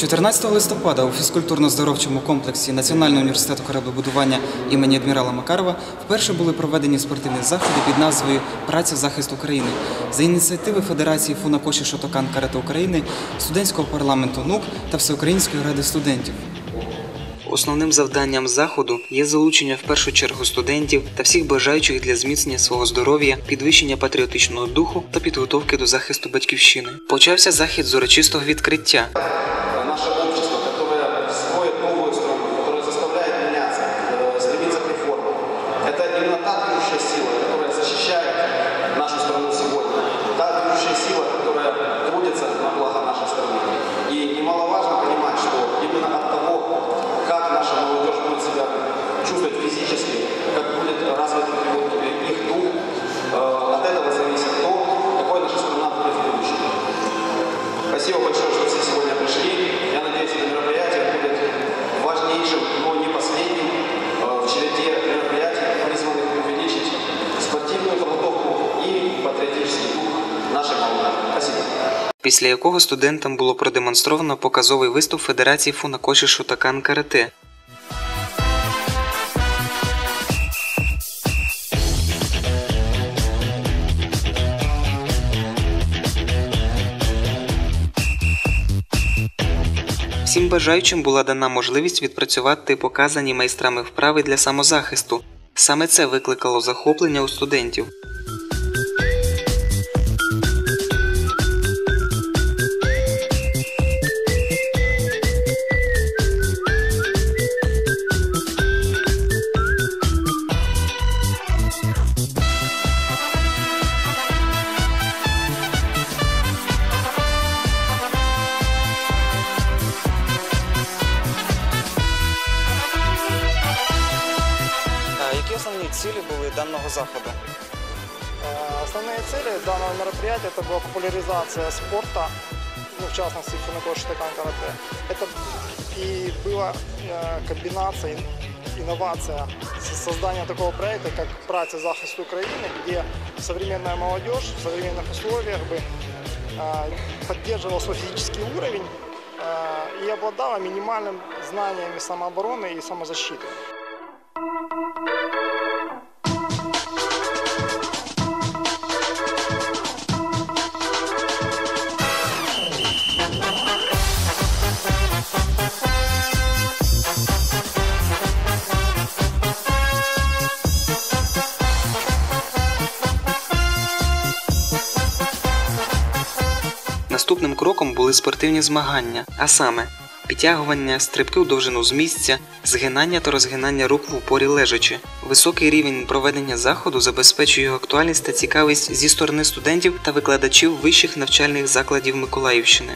14 листопада у фізкультурно-здоровчому комплексі Національного університету кораблебудування імені адмірала Макарова вперше були проведені спортивні заходи під назвою «Праця в захист України» за ініціативи Федерації Фунакоші Шотокан Карате України, студентського парламенту НУК та Всеукраїнської ради студентів. Основним завданням заходу є залучення в першу чергу студентів та всіх бажаючих для зміцнення свого здоров'я, підвищення патріотичного духу та підготовки до захисту батьківщини. Почався захід з урочистого відкриття. Наше общество, которое строит новую страну, которое заставляет меняться, стремиться к реформам. Это именно та движущая сила, которая защищает нашу страну сегодня. Та движущая сила, которая трудится на благо нашей страны. И немаловажно понимать, что именно от того, как наша молодежь будет себя чувствовать физически, как будет развит их дух, от этого зависит то, какой наша страна будет в будущем. Спасибо большое, что все сегодня пришли. Я надеюсь, это мероприятие будет важнейшим, но не последним в череде мероприятий, призванных увеличить спортивную подготовку и патриотический дух нашей молодежи. Спасибо. Після якого студентам було продемонстровано показовий виступ Федерації Фунакоші Шотокан Карате. Всім бажаючим була дана можливість відпрацювати показані майстрами вправи для самозахисту. Саме це викликало захоплення у студентів. Які основні цілі були данного заходу? Основные цели данного мероприятия – это была популяризация спорта, в частности Фунакоши Шотокан Карате. Это и была комбинация, инновация создания такого проекта, как «Праця захист Украины», где современная молодежь в современных условиях поддерживала свой физический уровень и обладала минимальными знаниями самообороны и самозащиты. Наступним кроком були спортивні змагання, а саме підтягування, стрибки у довжину з місця, згинання та розгинання рук в упорі лежачи. Високий рівень проведення заходу забезпечує його актуальність та цікавість зі сторони студентів та викладачів вищих навчальних закладів Миколаївщини.